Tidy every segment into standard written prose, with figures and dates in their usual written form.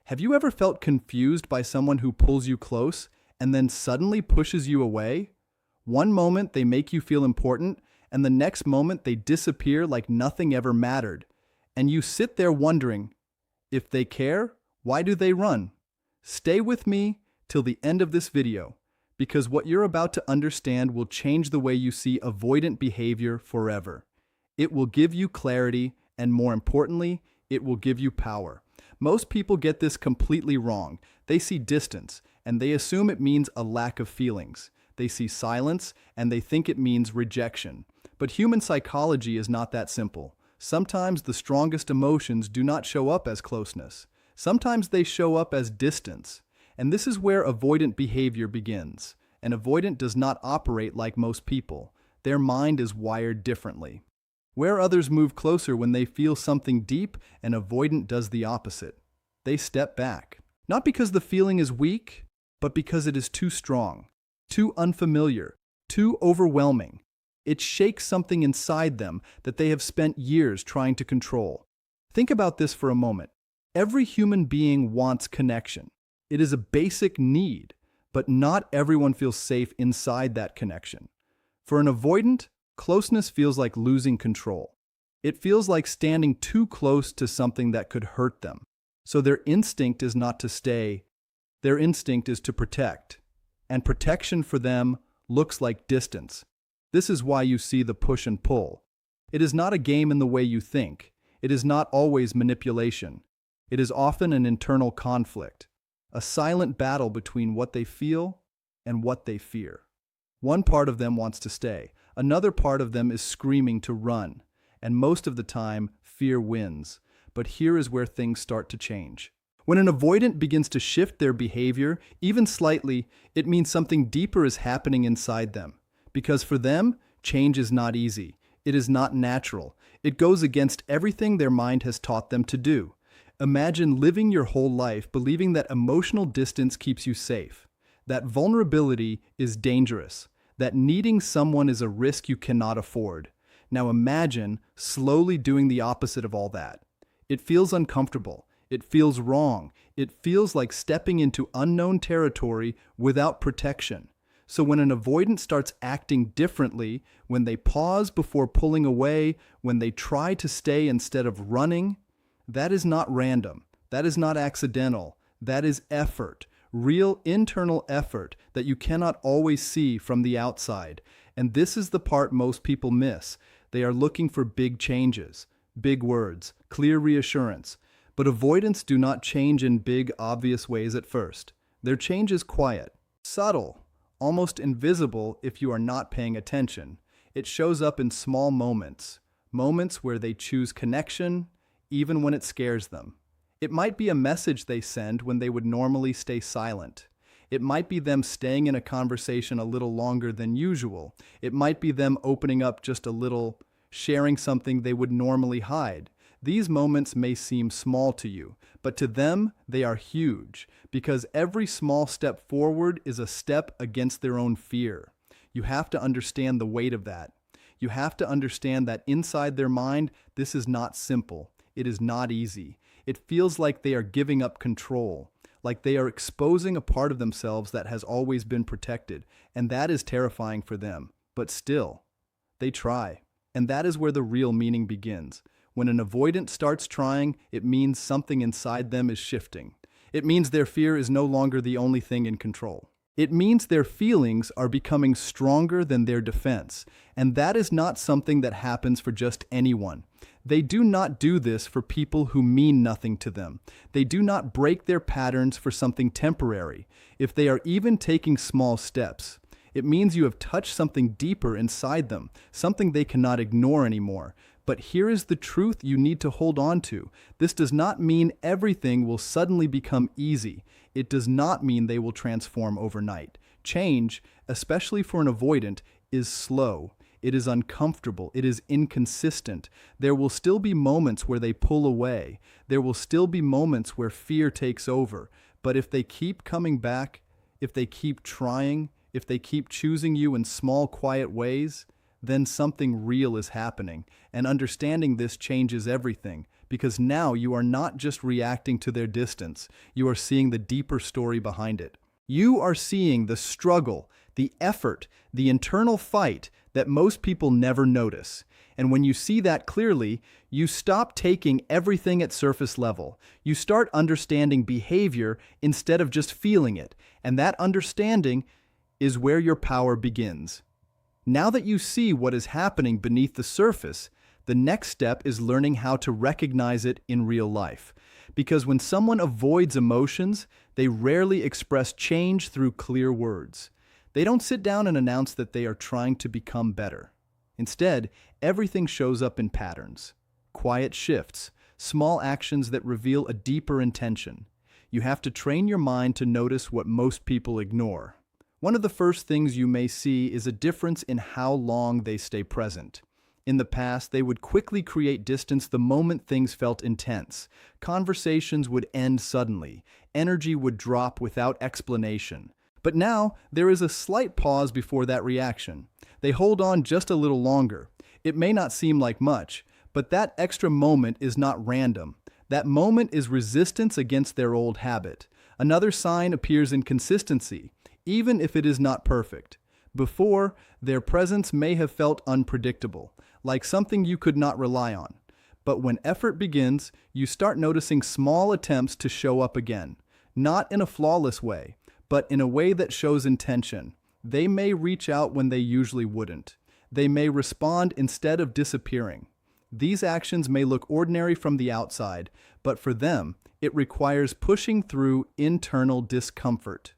Have you ever felt confused by someone who pulls you close and then suddenly pushes you away? One moment they make you feel important, and the next moment they disappear like nothing ever mattered. And you sit there wondering, if they care, why do they run? Stay with me till the end of this video, because what you're about to understand will change the way you see avoidant behavior forever. It will give you clarity, and more importantly, it will give you power. Most people get this completely wrong. They see distance, and they assume it means a lack of feelings. They see silence, and they think it means rejection. But human psychology is not that simple. Sometimes the strongest emotions do not show up as closeness. Sometimes they show up as distance. And this is where avoidant behavior begins. An avoidant does not operate like most people. Their mind is wired differently. Where others move closer when they feel something deep, an avoidant does the opposite. They step back. Not because the feeling is weak, but because it is too strong, too unfamiliar, too overwhelming. It shakes something inside them that they have spent years trying to control. Think about this for a moment. Every human being wants connection. It is a basic need, but not everyone feels safe inside that connection. For an avoidant, closeness feels like losing control. It feels like standing too close to something that could hurt them. So their instinct is not to stay. Their instinct is to protect. And protection for them looks like distance. This is why you see the push and pull. It is not a game in the way you think. It is not always manipulation. It is often an internal conflict, a silent battle between what they feel and what they fear. One part of them wants to stay. Another part of them is screaming to run. And most of the time, fear wins. But here is where things start to change. When an avoidant begins to shift their behavior, even slightly, it means something deeper is happening inside them. Because for them, change is not easy. It is not natural. It goes against everything their mind has taught them to do. Imagine living your whole life believing that emotional distance keeps you safe, that vulnerability is dangerous, that needing someone is a risk you cannot afford. Now imagine slowly doing the opposite of all that. It feels uncomfortable. It feels wrong. It feels like stepping into unknown territory without protection. So when an avoidant starts acting differently, when they pause before pulling away, when they try to stay instead of running, that is not random. That is not accidental. That is effort. Real internal effort that you cannot always see from the outside. And this is the part most people miss. They are looking for big changes, big words, clear reassurance. But avoidants do not change in big, obvious ways at first. Their change is quiet, subtle, almost invisible if you are not paying attention. It shows up in small moments, moments where they choose connection, even when it scares them. It might be a message they send when they would normally stay silent. It might be them staying in a conversation a little longer than usual. It might be them opening up just a little, sharing something they would normally hide. These moments may seem small to you, but to them, they are huge, because every small step forward is a step against their own fear. You have to understand the weight of that. You have to understand that inside their mind, this is not simple. It is not easy. It feels like they are giving up control, like they are exposing a part of themselves that has always been protected, and that is terrifying for them. But still, they try, and that is where the real meaning begins. When an avoidant starts trying, it means something inside them is shifting. It means their fear is no longer the only thing in control. It means their feelings are becoming stronger than their defense, and that is not something that happens for just anyone. They do not do this for people who mean nothing to them. They do not break their patterns for something temporary. If they are even taking small steps, it means you have touched something deeper inside them, something they cannot ignore anymore. But here is the truth you need to hold on to. This does not mean everything will suddenly become easy. It does not mean they will transform overnight. Change, especially for an avoidant, is slow. It is uncomfortable. It is inconsistent. There will still be moments where they pull away. There will still be moments where fear takes over. But if they keep coming back, if they keep trying, if they keep choosing you in small, quiet ways, then something real is happening. And understanding this changes everything, because now you are not just reacting to their distance, you are seeing the deeper story behind it. You are seeing the struggle, the effort, the internal fight that most people never notice. And when you see that clearly, you stop taking everything at surface level. You start understanding behavior instead of just feeling it. And that understanding is where your power begins. Now that you see what is happening beneath the surface, the next step is learning how to recognize it in real life. Because when someone avoids emotions, they rarely express change through clear words. They don't sit down and announce that they are trying to become better. Instead, everything shows up in patterns. Quiet shifts, small actions that reveal a deeper intention. You have to train your mind to notice what most people ignore. One of the first things you may see is a difference in how long they stay present. In the past, they would quickly create distance the moment things felt intense. Conversations would end suddenly. Energy would drop without explanation. But now, there is a slight pause before that reaction. They hold on just a little longer. It may not seem like much, but that extra moment is not random. That moment is resistance against their old habit. Another sign appears in consistency, even if it is not perfect. Before, their presence may have felt unpredictable, like something you could not rely on. But when effort begins, you start noticing small attempts to show up again. Not in a flawless way, but in a way that shows intention. They may reach out when they usually wouldn't. They may respond instead of disappearing. These actions may look ordinary from the outside, but for them, it requires pushing through internal discomfort.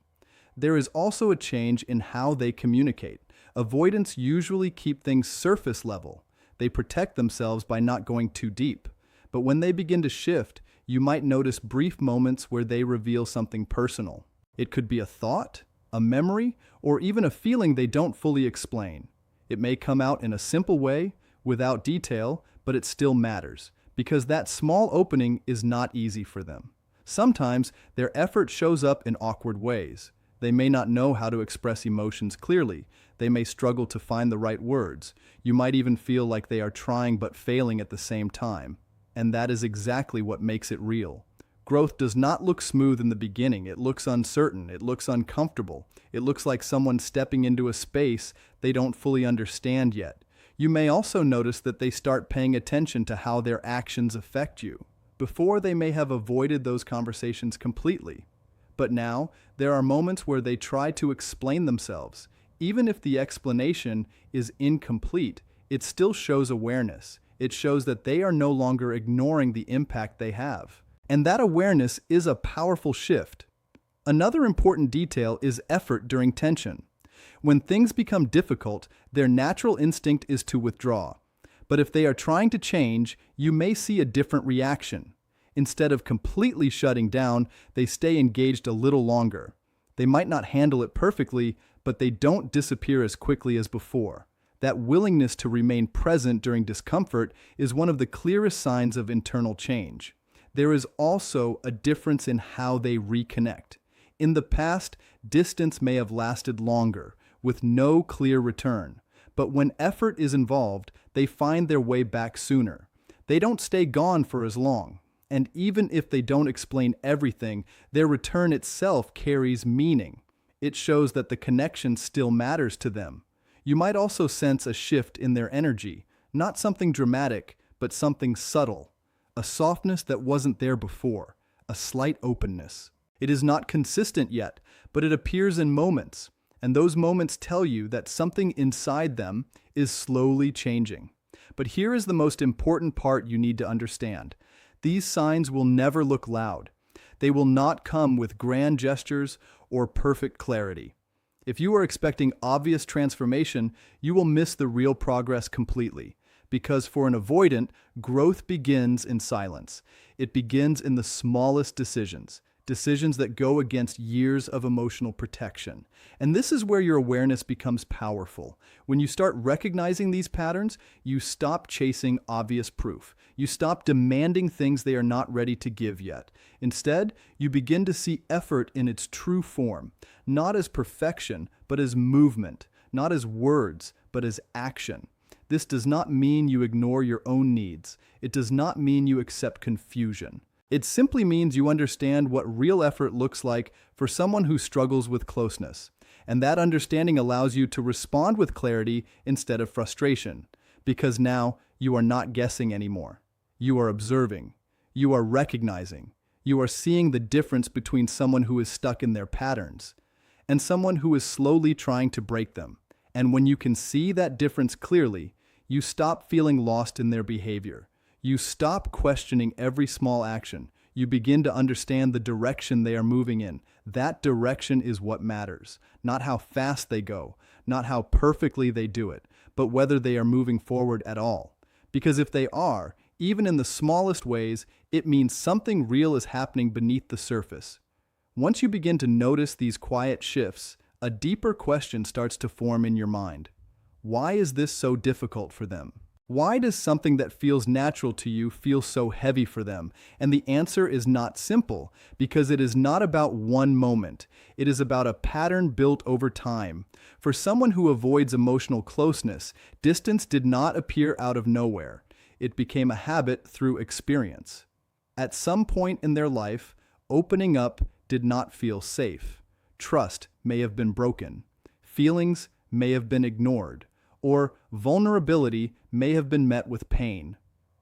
There is also a change in how they communicate. Avoidants usually keep things surface level. They protect themselves by not going too deep. But when they begin to shift, you might notice brief moments where they reveal something personal. It could be a thought, a memory, or even a feeling they don't fully explain. It may come out in a simple way, without detail, but it still matters, because that small opening is not easy for them. Sometimes their effort shows up in awkward ways. They may not know how to express emotions clearly. They may struggle to find the right words. You might even feel like they are trying but failing at the same time. And that is exactly what makes it real. Growth does not look smooth in the beginning. It looks uncertain. It looks uncomfortable. It looks like someone stepping into a space they don't fully understand yet. You may also notice that they start paying attention to how their actions affect you. Before, they may have avoided those conversations completely. But now, there are moments where they try to explain themselves. Even if the explanation is incomplete, it still shows awareness. It shows that they are no longer ignoring the impact they have. And that awareness is a powerful shift. Another important detail is effort during tension. When things become difficult, their natural instinct is to withdraw. But if they are trying to change, you may see a different reaction. Instead of completely shutting down, they stay engaged a little longer. They might not handle it perfectly, but they don't disappear as quickly as before. That willingness to remain present during discomfort is one of the clearest signs of internal change. There is also a difference in how they reconnect. In the past, distance may have lasted longer, with no clear return. But when effort is involved, they find their way back sooner. They don't stay gone for as long. And even if they don't explain everything, their return itself carries meaning. It shows that the connection still matters to them. You might also sense a shift in their energy, not something dramatic, but something subtle. A softness that wasn't there before, a slight openness. It is not consistent yet, but it appears in moments, and those moments tell you that something inside them is slowly changing. But here is the most important part you need to understand. These signs will never look loud. They will not come with grand gestures or perfect clarity. If you are expecting obvious transformation, you will miss the real progress completely. Because for an avoidant, growth begins in silence. It begins in the smallest decisions, decisions that go against years of emotional protection. And this is where your awareness becomes powerful. When you start recognizing these patterns, you stop chasing obvious proof. You stop demanding things they are not ready to give yet. Instead, you begin to see effort in its true form, not as perfection, but as movement, not as words, but as action. This does not mean you ignore your own needs. It does not mean you accept confusion. It simply means you understand what real effort looks like for someone who struggles with closeness. And that understanding allows you to respond with clarity instead of frustration, because now you are not guessing anymore. You are observing. You are recognizing. You are seeing the difference between someone who is stuck in their patterns and someone who is slowly trying to break them. And when you can see that difference clearly, you stop feeling lost in their behavior. You stop questioning every small action. You begin to understand the direction they are moving in. That direction is what matters. Not how fast they go, not how perfectly they do it, but whether they are moving forward at all. Because if they are, even in the smallest ways, it means something real is happening beneath the surface. Once you begin to notice these quiet shifts, a deeper question starts to form in your mind. Why is this so difficult for them? Why does something that feels natural to you feel so heavy for them? And the answer is not simple, because it is not about one moment. It is about a pattern built over time. For someone who avoids emotional closeness, distance did not appear out of nowhere. It became a habit through experience. At some point in their life, opening up did not feel safe. Trust may have been broken. Feelings may have been ignored. Or vulnerability may have been met with pain.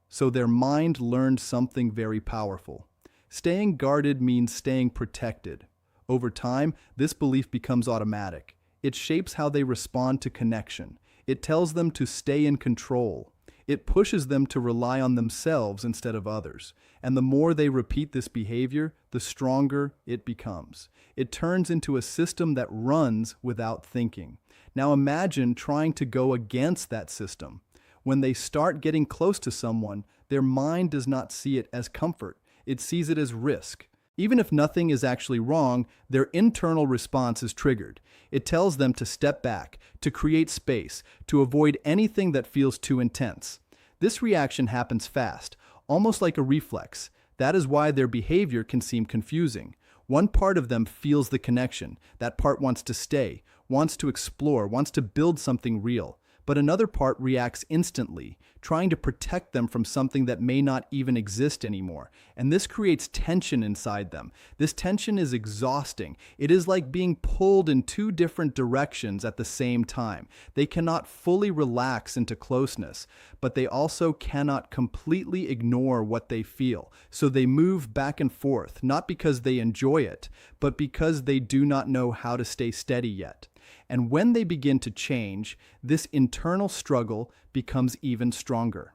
So their mind learned something very powerful. Staying guarded means staying protected. Over time, this belief becomes automatic. It shapes how they respond to connection. It tells them to stay in control. It pushes them to rely on themselves instead of others. And the more they repeat this behavior, the stronger it becomes. It turns into a system that runs without thinking. Now imagine trying to go against that system. When they start getting close to someone, their mind does not see it as comfort. It sees it as risk. Even if nothing is actually wrong, their internal response is triggered. It tells them to step back, to create space, to avoid anything that feels too intense. This reaction happens fast, almost like a reflex. That is why their behavior can seem confusing. One part of them feels the connection. That part wants to stay, wants to explore, wants to build something real. But another part reacts instantly, trying to protect them from something that may not even exist anymore. And this creates tension inside them. This tension is exhausting. It is like being pulled in two different directions at the same time. They cannot fully relax into closeness, but they also cannot completely ignore what they feel. So they move back and forth, not because they enjoy it, but because they do not know how to stay steady yet. And when they begin to change, this internal struggle becomes even stronger.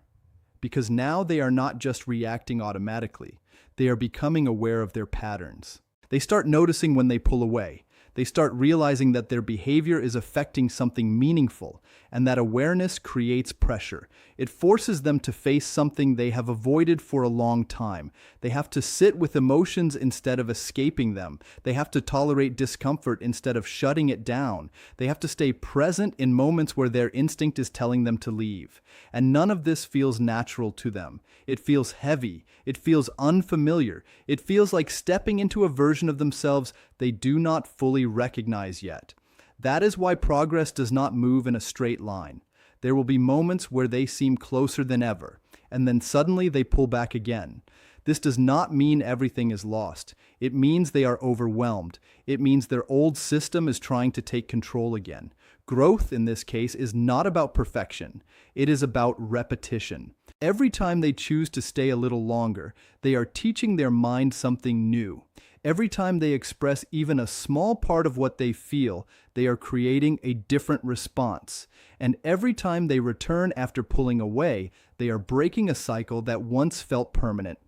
Because now they are not just reacting automatically, they are becoming aware of their patterns. They start noticing when they pull away. They start realizing that their behavior is affecting something meaningful, and that awareness creates pressure. It forces them to face something they have avoided for a long time. They have to sit with emotions instead of escaping them. They have to tolerate discomfort instead of shutting it down. They have to stay present in moments where their instinct is telling them to leave. And none of this feels natural to them. It feels heavy. It feels unfamiliar. It feels like stepping into a version of themselves they do not fully recognize yet. That is why progress does not move in a straight line. There will be moments where they seem closer than ever, and then suddenly they pull back again. This does not mean everything is lost. It means they are overwhelmed. It means their old system is trying to take control again. Growth, in this case, is not about perfection. It is about repetition. Every time they choose to stay a little longer, they are teaching their mind something new. Every time they express even a small part of what they feel, they are creating a different response. And every time they return after pulling away, they are breaking a cycle that once felt permanent.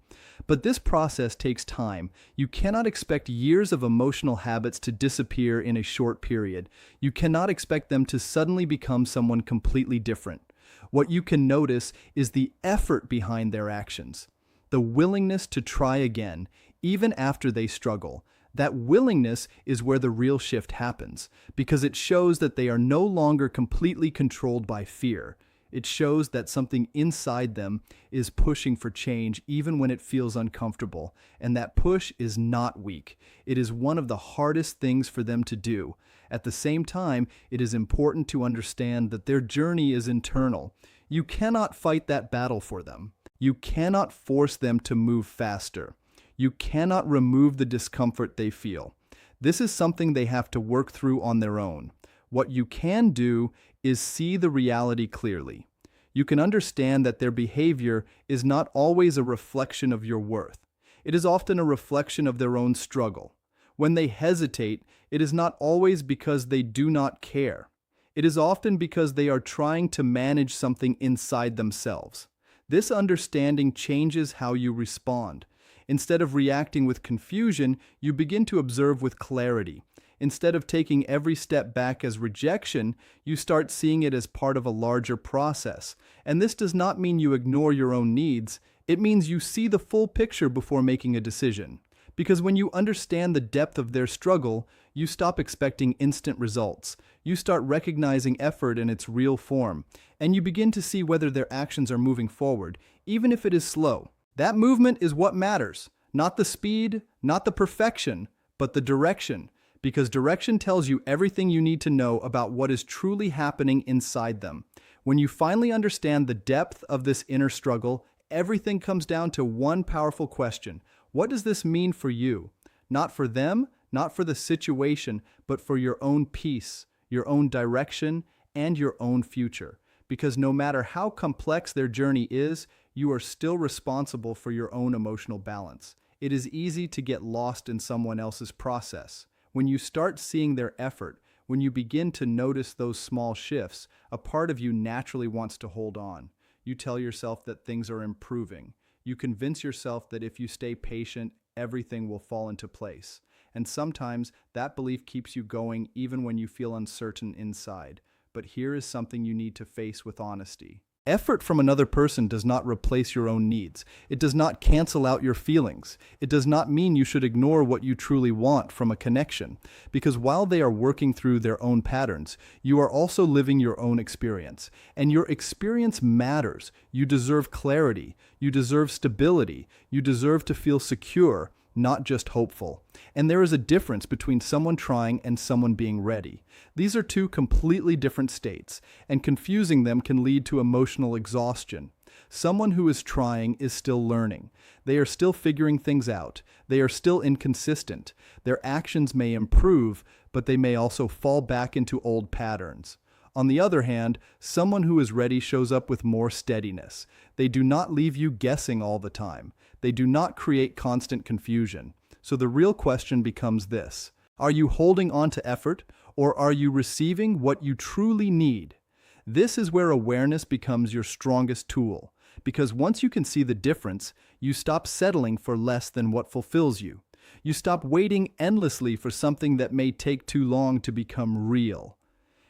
But this process takes time. You cannot expect years of emotional habits to disappear in a short period. You cannot expect them to suddenly become someone completely different. What you can notice is the effort behind their actions, the willingness to try again, even after they struggle. That willingness is where the real shift happens, because it shows that they are no longer completely controlled by fear. It shows that something inside them is pushing for change even when it feels uncomfortable, and that push is not weak. It is one of the hardest things for them to do. At the same time, it is important to understand that their journey is internal. You cannot fight that battle for them. You cannot force them to move faster. You cannot remove the discomfort they feel. This is something they have to work through on their own. What you can do is see the reality clearly. You can understand that their behavior is not always a reflection of your worth. It is often a reflection of their own struggle. When they hesitate, it is not always because they do not care. It is often because they are trying to manage something inside themselves. This understanding changes how you respond. Instead of reacting with confusion, you begin to observe with clarity. Instead of taking every step back as rejection, you start seeing it as part of a larger process. And this does not mean you ignore your own needs. It means you see the full picture before making a decision. Because when you understand the depth of their struggle, you stop expecting instant results. You start recognizing effort in its real form, and you begin to see whether their actions are moving forward, even if it is slow. That movement is what matters, not the speed, not the perfection, but the direction, because direction tells you everything you need to know about what is truly happening inside them. When you finally understand the depth of this inner struggle, everything comes down to one powerful question. What does this mean for you? Not for them, not for the situation, but for your own peace, your own direction, and your own future. Because no matter how complex their journey is, you are still responsible for your own emotional balance. It is easy to get lost in someone else's process. When you start seeing their effort, when you begin to notice those small shifts, a part of you naturally wants to hold on. You tell yourself that things are improving. You convince yourself that if you stay patient, everything will fall into place. And sometimes that belief keeps you going even when you feel uncertain inside. But here is something you need to face with honesty. Effort from another person does not replace your own needs. It does not cancel out your feelings. It does not mean you should ignore what you truly want from a connection. Because while they are working through their own patterns, you are also living your own experience. And your experience matters. You deserve clarity. You deserve stability. You deserve to feel secure, not just hopeful. And there is a difference between someone trying and someone being ready. These are two completely different states, and confusing them can lead to emotional exhaustion. Someone who is trying is still learning. They are still figuring things out. They are still inconsistent. Their actions may improve, but they may also fall back into old patterns. On the other hand, someone who is ready shows up with more steadiness. They do not leave you guessing all the time. They do not create constant confusion. So the real question becomes this: are you holding on to effort, or are you receiving what you truly need? This is where awareness becomes your strongest tool, because once you can see the difference, you stop settling for less than what fulfills you. You stop waiting endlessly for something that may take too long to become real.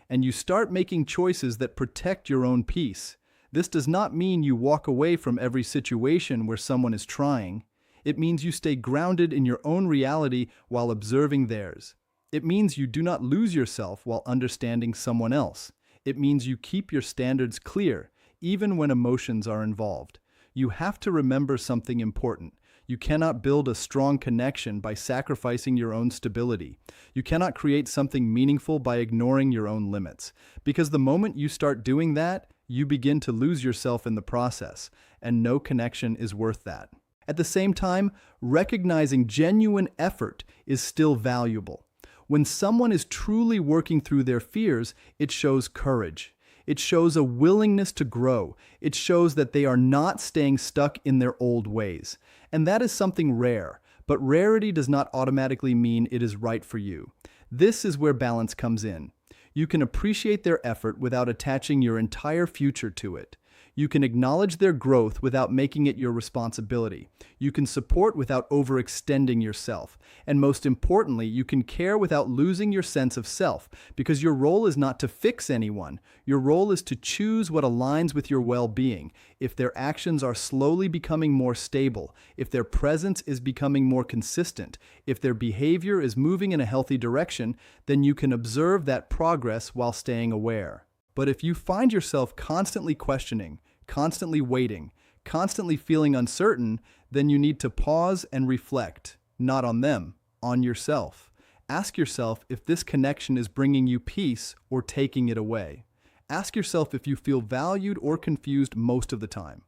And you start making choices that protect your own peace. This does not mean you walk away from every situation where someone is trying. It means you stay grounded in your own reality while observing theirs. It means you do not lose yourself while understanding someone else. It means you keep your standards clear, even when emotions are involved. You have to remember something important. You cannot build a strong connection by sacrificing your own stability. You cannot create something meaningful by ignoring your own limits. Because the moment you start doing that, you begin to lose yourself in the process, and no connection is worth that. At the same time, recognizing genuine effort is still valuable. When someone is truly working through their fears, it shows courage. It shows a willingness to grow. It shows that they are not staying stuck in their old ways. And that is something rare, but rarity does not automatically mean it is right for you. This is where balance comes in. You can appreciate their effort without attaching your entire future to it. You can acknowledge their growth without making it your responsibility. You can support without overextending yourself. And most importantly, you can care without losing your sense of self, because your role is not to fix anyone. Your role is to choose what aligns with your well-being. If their actions are slowly becoming more stable, if their presence is becoming more consistent, if their behavior is moving in a healthy direction, then you can observe that progress while staying aware. But if you find yourself constantly questioning, constantly waiting, constantly feeling uncertain, then you need to pause and reflect, not on them, on yourself. Ask yourself if this connection is bringing you peace or taking it away. Ask yourself if you feel valued or confused most of the time.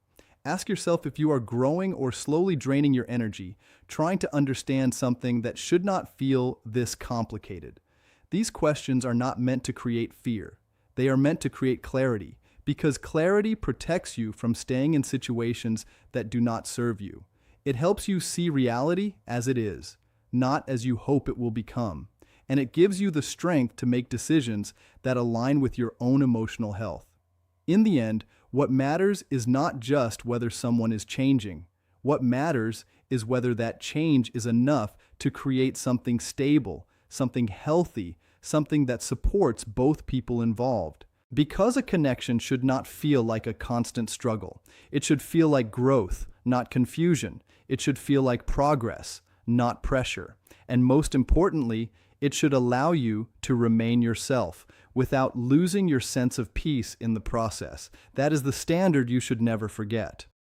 Ask yourself if you are growing or slowly draining your energy, trying to understand something that should not feel this complicated. These questions are not meant to create fear. They are meant to create clarity, because clarity protects you from staying in situations that do not serve you. It helps you see reality as it is, not as you hope it will become. And it gives you the strength to make decisions that align with your own emotional health. In the end, what matters is not just whether someone is changing. What matters is whether that change is enough to create something stable, something healthy, something that supports both people involved. Because a connection should not feel like a constant struggle. It should feel like growth, not confusion. It should feel like progress, not pressure. And most importantly, it should allow you to remain yourself without losing your sense of peace in the process. That is the standard you should never forget.